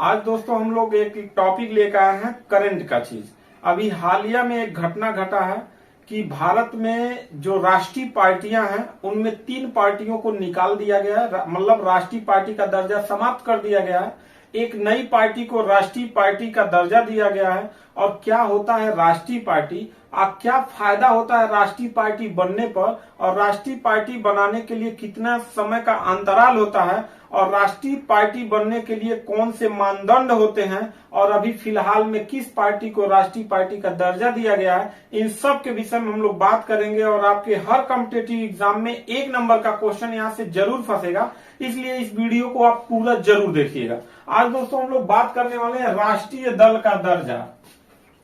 आज दोस्तों हम लोग एक टॉपिक लेकर आए हैं करंट का चीज। अभी हालिया में एक घटना घटा है कि भारत में जो राष्ट्रीय पार्टियां हैं उनमें 3 पार्टियों को निकाल दिया गया है, मतलब राष्ट्रीय पार्टी का दर्जा समाप्त कर दिया गया है। एक नई पार्टी को राष्ट्रीय पार्टी का दर्जा दिया गया है। और क्या होता है राष्ट्रीय पार्टी, क्या फायदा होता है राष्ट्रीय पार्टी बनने पर, और राष्ट्रीय पार्टी बनाने के लिए कितना समय का अंतराल होता है, और राष्ट्रीय पार्टी बनने के लिए कौन से मानदंड होते हैं, और अभी फिलहाल में किस पार्टी को राष्ट्रीय पार्टी का दर्जा दिया गया है, इन सब के विषय में हम लोग बात करेंगे। और आपके हर कॉम्पिटिटिव एग्जाम में 1 नंबर का क्वेश्चन यहाँ से जरूर फंसेगा, इसलिए इस वीडियो को आप पूरा जरूर देखिएगा। आज दोस्तों हम लोग बात करने वाले हैं राष्ट्रीय दल का दर्जा।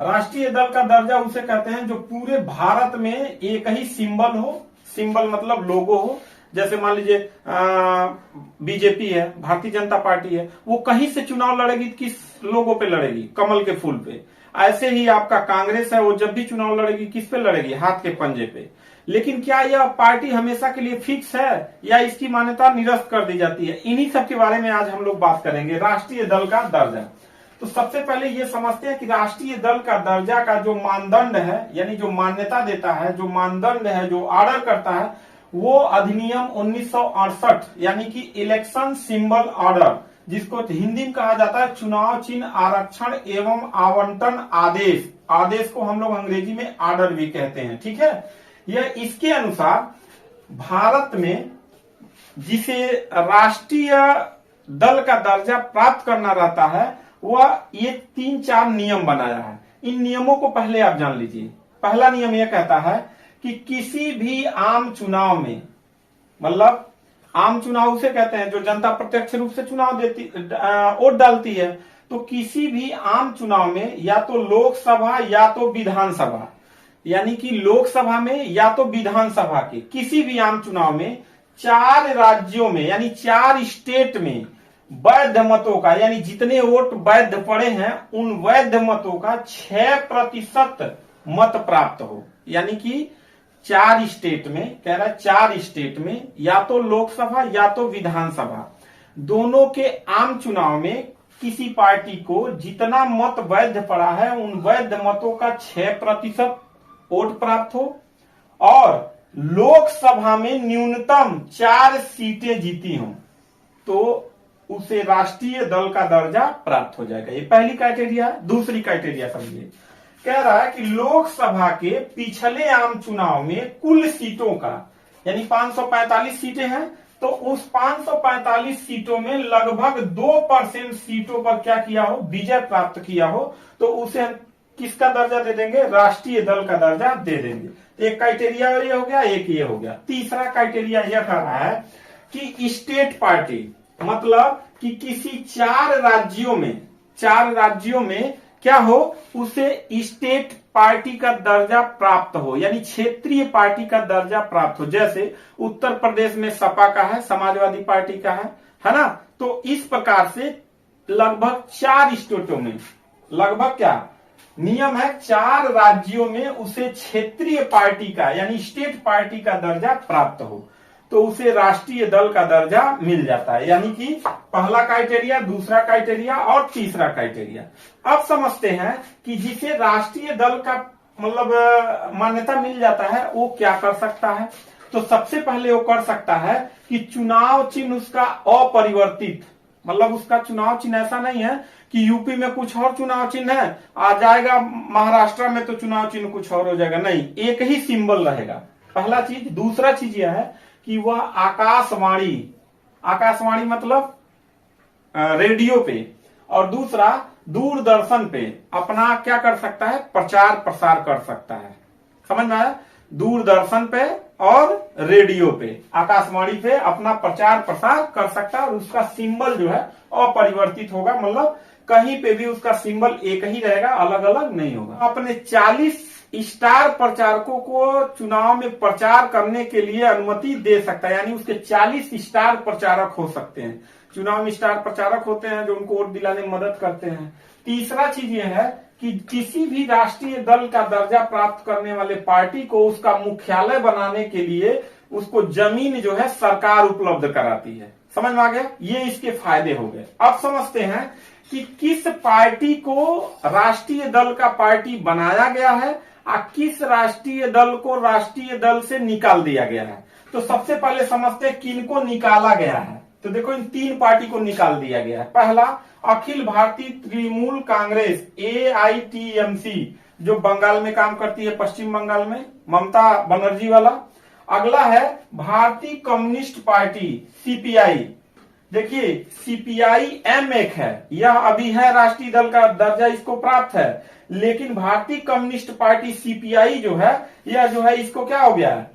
राष्ट्रीय दल का दर्जा उसे कहते हैं जो पूरे भारत में एक ही सिंबल हो, सिंबल मतलब लोगो हो। जैसे मान लीजिए बीजेपी है, भारतीय जनता पार्टी है, वो कहीं से चुनाव लड़ेगी किस लोगो पे लड़ेगी? कमल के फूल पे। ऐसे ही आपका कांग्रेस है, वो जब भी चुनाव लड़ेगी किस पे लड़ेगी? हाथ के पंजे पे। लेकिन क्या यह पार्टी हमेशा के लिए फिक्स है या इसकी मान्यता निरस्त कर दी जाती है? इन्हीं सब के बारे में आज हम लोग बात करेंगे, राष्ट्रीय दल का दर्जा। तो सबसे पहले ये समझते हैं कि राष्ट्रीय दल का दर्जा का जो मानदंड है, यानी जो मान्यता देता है, जो मानदंड है, जो ऑर्डर करता है, वो अधिनियम 1968 यानी कि इलेक्शन सिंबल ऑर्डर, जिसको हिंदी में कहा जाता है चुनाव चिन्ह आरक्षण एवं आवंटन आदेश। आदेश को हम लोग अंग्रेजी में ऑर्डर भी कहते हैं, ठीक है। यह इसके अनुसार भारत में जिसे राष्ट्रीय दल का दर्जा प्राप्त करना रहता है, वह ये 3-4 नियम बनाया है। इन नियमों को पहले आप जान लीजिए। पहला नियम यह कहता है कि किसी भी आम चुनाव में, मतलब आम चुनाव उसे कहते हैं जो जनता प्रत्यक्ष रूप से चुनाव देती, वोट डालती है, तो किसी भी आम चुनाव में या तो लोकसभा या तो विधानसभा, यानी कि लोकसभा में या तो विधानसभा के किसी भी आम चुनाव में 4 राज्यों में यानी 4 स्टेट में वैध मतों का, यानी जितने वोट वैध पड़े हैं उन वैध मतों का 6% मत प्राप्त हो। यानी कि 4 स्टेट में, कह रहा है 4 स्टेट में या तो लोकसभा या तो विधानसभा, दोनों के आम चुनाव में किसी पार्टी को जितना मत वैध पड़ा है उन वैध मतों का 6% वोट प्राप्त हो, और लोकसभा में न्यूनतम 4 सीटें जीती हों, तो उसे राष्ट्रीय दल का दर्जा प्राप्त हो जाएगा। ये पहली क्राइटेरिया है। दूसरी क्राइटेरिया समझिए, कह रहा है कि लोकसभा के पिछले आम चुनाव में कुल सीटों का, यानी 545 सीटें हैं, तो उस 545 सीटों में लगभग 2% सीटों पर क्या किया हो? विजय प्राप्त किया हो, तो उसे किसका दर्जा दे देंगे? राष्ट्रीय दल का दर्जा दे देंगे। एक क्राइटेरिया ये हो गया, एक ये हो गया। तीसरा क्राइटेरिया यह कह रहा है कि स्टेट पार्टी, मतलब कि किसी 4 राज्यों में क्या हो? उसे स्टेट पार्टी का दर्जा प्राप्त हो, यानी क्षेत्रीय पार्टी का दर्जा प्राप्त हो। जैसे उत्तर प्रदेश में सपा का है, समाजवादी पार्टी का है ना? तो इस प्रकार से लगभग 4 स्टेटों में, लगभग क्या नियम है, 4 राज्यों में उसे क्षेत्रीय पार्टी का यानी स्टेट पार्टी का दर्जा प्राप्त हो, तो उसे राष्ट्रीय दल का दर्जा मिल जाता है। यानी कि पहला क्राइटेरिया, दूसरा क्राइटेरिया और तीसरा क्राइटेरिया। अब समझते हैं कि जिसे राष्ट्रीय दल का मतलब मान्यता मिल जाता है वो क्या कर सकता है। तो सबसे पहले वो कर सकता है कि चुनाव चिन्ह उसका अपरिवर्तित, मतलब उसका चुनाव चिन्ह ऐसा नहीं है कि यूपी में कुछ और चुनाव चिन्ह है, आ जाएगा महाराष्ट्र में तो चुनाव चिन्ह कुछ और हो जाएगा, नहीं, एक ही सिंबल रहेगा। पहला चीज। दूसरा चीज यह है कि वह आकाशवाणी, आकाशवाणी मतलब रेडियो पे, और दूसरा दूरदर्शन पे अपना क्या कर सकता है? प्रचार प्रसार कर सकता है। समझ में आया? दूरदर्शन पे और रेडियो पे, आकाशवाणी पे अपना प्रचार प्रसार कर सकता है, और उसका सिंबल जो है अपरिवर्तित होगा, मतलब कहीं पे भी उसका सिंबल एक ही रहेगा, अलग अलग नहीं होगा। अपने 40 स्टार प्रचारकों को चुनाव में प्रचार करने के लिए अनुमति दे सकता है, यानी उसके 40 स्टार प्रचारक हो सकते हैं। चुनाव में स्टार प्रचारक होते हैं जो उनको वोट दिलाने में मदद करते हैं। तीसरा चीज यह है कि किसी भी राष्ट्रीय दल का दर्जा प्राप्त करने वाले पार्टी को उसका मुख्यालय बनाने के लिए उसको जमीन जो है सरकार उपलब्ध कराती है। समझ में आ गया? ये इसके फायदे हो गए। अब समझते हैं कि किस पार्टी को राष्ट्रीय दल का पार्टी बनाया गया है और किस राष्ट्रीय दल को राष्ट्रीय दल से निकाल दिया गया है। तो सबसे पहले समझते हैं किनको निकाला गया है। तो देखो इन तीन पार्टी को निकाल दिया गया है। पहला अखिल भारतीय तृणमूल कांग्रेस AITMC जो बंगाल में काम करती है, पश्चिम बंगाल में, ममता बनर्जी वाला। अगला है भारतीय कम्युनिस्ट पार्टी CPI। देखिए CPI-M एक है, यह अभी है राष्ट्रीय दल का दर्जा इसको प्राप्त है, लेकिन भारतीय कम्युनिस्ट पार्टी CPI जो है यह जो है इसको क्या हो गया,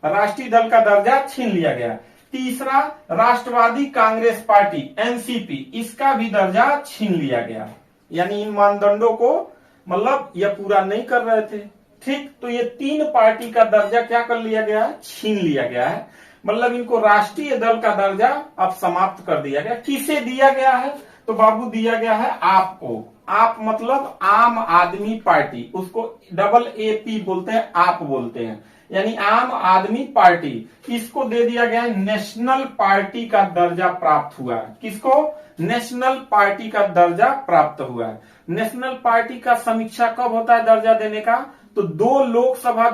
राष्ट्रीय दल का दर्जा छीन लिया गया। तीसरा राष्ट्रवादी कांग्रेस पार्टी NCP, इसका भी दर्जा छीन लिया गया। यानी इन मानदंडों को मतलब यह पूरा नहीं कर रहे थे। ठीक, तो ये तीन पार्टी का दर्जा क्या कर लिया गया है, छीन लिया गया है। मतलब इनको राष्ट्रीय दल का दर्जा अब समाप्त कर दिया गया। किसे दिया गया है, तो बाबू दिया गया है आपको। आप मतलब आम आदमी पार्टी, उसको AAP बोलते हैं, आप बोलते हैं, यानी आम आदमी पार्टी, इसको दे दिया गया है नेशनल पार्टी का दर्जा प्राप्त हुआ है। किसको, नेशनल पार्टी का दर्जा प्राप्त हुआ है। नेशनल पार्टी का समीक्षा कब होता है दर्जा देने का, तो 2 लोकसभा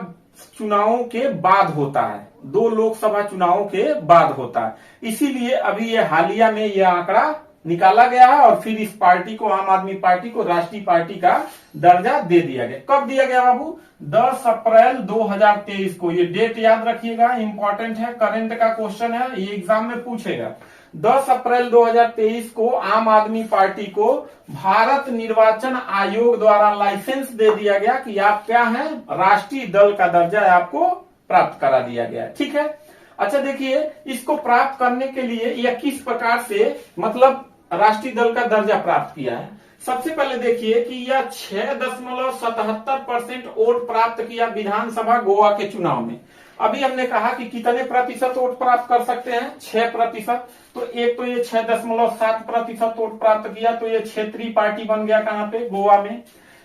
चुनावों के बाद होता है, 2 लोकसभा चुनावों के बाद होता है। इसीलिए अभी ये हालिया में यह आंकड़ा निकाला गया है और फिर इस पार्टी को, आम आदमी पार्टी को राष्ट्रीय पार्टी का दर्जा दे दिया गया। कब दिया गया बाबू, 10 अप्रैल 2023 को। ये डेट याद रखिएगा, इंपॉर्टेंट है, करंट का क्वेश्चन है, ये एग्जाम में पूछेगा। 10 अप्रैल 2023 को आम आदमी पार्टी को भारत निर्वाचन आयोग द्वारा लाइसेंस दे दिया गया कि आप क्या हैं, राष्ट्रीय दल का दर्जा आपको प्राप्त करा दिया गया। ठीक है, अच्छा देखिए इसको प्राप्त करने के लिए यह किस प्रकार से मतलब राष्ट्रीय दल का दर्जा प्राप्त किया है। सबसे पहले देखिए कि यह 6.77% वोट प्राप्त किया विधानसभा गोवा के चुनाव में। अभी हमने कहा कि कितने प्रतिशत वोट प्राप्त कर सकते हैं, 6%। तो एक तो ये 6.7% वोट प्राप्त किया, तो ये क्षेत्रीय पार्टी बन गया कहां पे, गोवा में।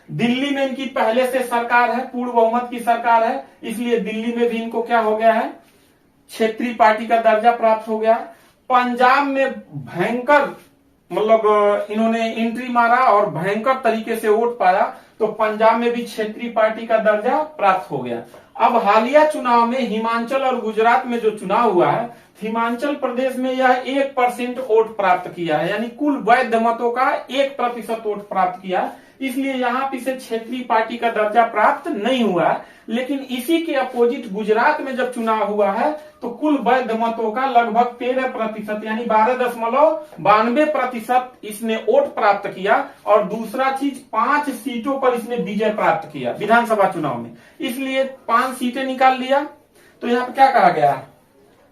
दिल्ली में इनकी पहले से सरकार है, पूर्ण बहुमत की सरकार है, इसलिए दिल्ली में भी इनको क्या हो गया है, क्षेत्रीय पार्टी का दर्जा प्राप्त हो गया। पंजाब में भयंकर मतलब इन्होंने एंट्री मारा और भयंकर तरीके से वोट पाया, तो पंजाब में भी क्षेत्रीय पार्टी का दर्जा प्राप्त हो गया। अब हालिया चुनाव में हिमाचल और गुजरात में जो चुनाव हुआ है, हिमाचल प्रदेश में यह 1% वोट प्राप्त किया है, यानी कुल वैध मतों का 1% वोट प्राप्त किया, इसलिए यहाँ पे से क्षेत्रीय पार्टी का दर्जा प्राप्त नहीं हुआ है। लेकिन इसी के अपोजिट गुजरात में जब चुनाव हुआ है तो कुल वैध मतों का लगभग 13% यानी 12.92% इसने वोट प्राप्त किया। और दूसरा चीज 5 सीटों पर इसने विजय प्राप्त किया विधानसभा चुनाव में, इसलिए 5 सीटें निकाल लिया। तो यहाँ पे क्या कहा गया,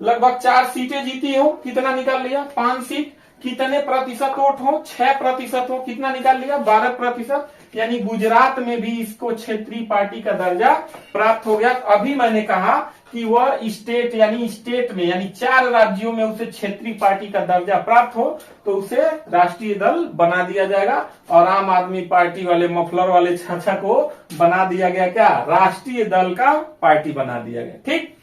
लगभग 4 सीटें जीती हो, कितना निकाल लिया, 5 सीट। कितने प्रतिशत वोट हो, 6% हो, कितना निकाल लिया, 12%। यानी गुजरात में भी इसको क्षेत्रीय पार्टी का दर्जा प्राप्त हो गया। अभी मैंने कहा कि वह स्टेट यानी स्टेट में यानी 4 राज्यों में उसे क्षेत्रीय पार्टी का दर्जा प्राप्त हो तो उसे राष्ट्रीय दल बना दिया जाएगा। और आम आदमी पार्टी वाले मफलर वाले छाछा को बना दिया गया क्या, राष्ट्रीय दल का पार्टी बना दिया गया। ठीक,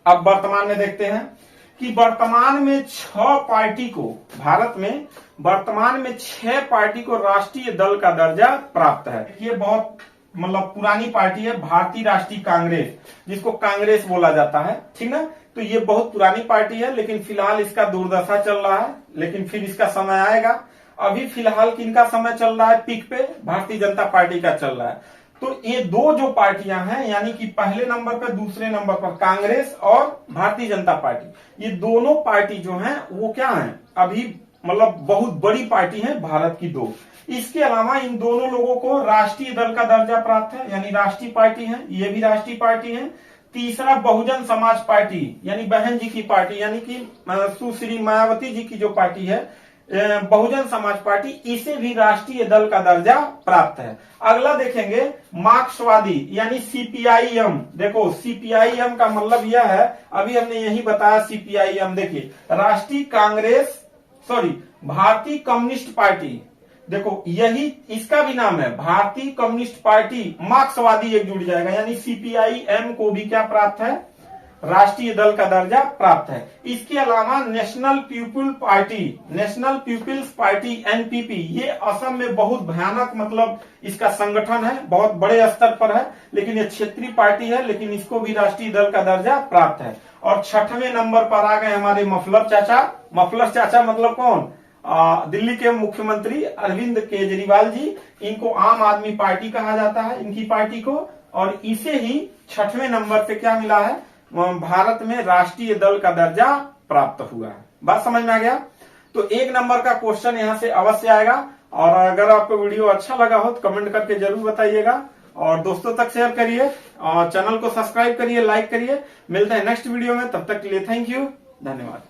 अब वर्तमान में देखते हैं कि वर्तमान में 6 पार्टी को, भारत में वर्तमान में 6 पार्टी को राष्ट्रीय दल का दर्जा प्राप्त है। ये बहुत मतलब पुरानी पार्टी है, भारतीय राष्ट्रीय कांग्रेस, जिसको कांग्रेस बोला जाता है, ठीक ना। तो ये बहुत पुरानी पार्टी है, लेकिन फिलहाल इसका दुर्दशा चल रहा है, लेकिन फिर इसका समय आएगा। अभी फिलहाल किनका समय चल रहा है, पीक पे भारतीय जनता पार्टी का चल रहा है। तो ये 2 जो पार्टियां हैं, यानी कि पहले नंबर पर दूसरे नंबर पर कांग्रेस और भारतीय जनता पार्टी, ये दोनों पार्टी जो हैं वो क्या हैं, अभी मतलब बहुत बड़ी पार्टी है भारत की 2। इसके अलावा इन दोनों लोगों को राष्ट्रीय दल का दर्जा प्राप्त है, यानी राष्ट्रीय पार्टी है, ये भी राष्ट्रीय पार्टी है। तीसरा बहुजन समाज पार्टी यानी बहन जी की पार्टी, यानी कि सुश्री मायावती जी की जो पार्टी है बहुजन समाज पार्टी, इसे भी राष्ट्रीय दल का दर्जा प्राप्त है। अगला देखेंगे मार्क्सवादी यानी CPIM। देखो CPIM का मतलब यह है, अभी हमने यही बताया CPIM। देखिए राष्ट्रीय कांग्रेस भारतीय कम्युनिस्ट पार्टी, देखो यही इसका भी नाम है, भारतीय कम्युनिस्ट पार्टी मार्क्सवादी एक जुड़ जाएगा, यानी CPIM को भी क्या प्राप्त है, राष्ट्रीय दल का दर्जा प्राप्त है। इसके अलावा नेशनल पीपुल्स पार्टी एनपीपी, ये असम में बहुत भयानक मतलब इसका संगठन है, बहुत बड़े स्तर पर है, लेकिन ये क्षेत्रीय पार्टी है, लेकिन इसको भी राष्ट्रीय दल का दर्जा प्राप्त है। और 6वें नंबर पर आ गए हमारे मफलर चाचा। मफलर चाचा मतलब कौन? दिल्ली के मुख्यमंत्री अरविंद केजरीवाल जी। इनको आम आदमी पार्टी कहा जाता है, इनकी पार्टी को। और इसे ही 6वें नंबर पे क्या मिला है? भारत में राष्ट्रीय दल का दर्जा प्राप्त हुआ है। बात समझ में आ गया? तो 1 नंबर का क्वेश्चन यहां से अवश्य आएगा। और अगर आपको वीडियो अच्छा लगा हो तो कमेंट करके जरूर बताइएगा और दोस्तों तक शेयर करिए और चैनल को सब्सक्राइब करिए, लाइक करिए। मिलते हैं नेक्स्ट वीडियो में, तब तक के लिए थैंक यू, धन्यवाद।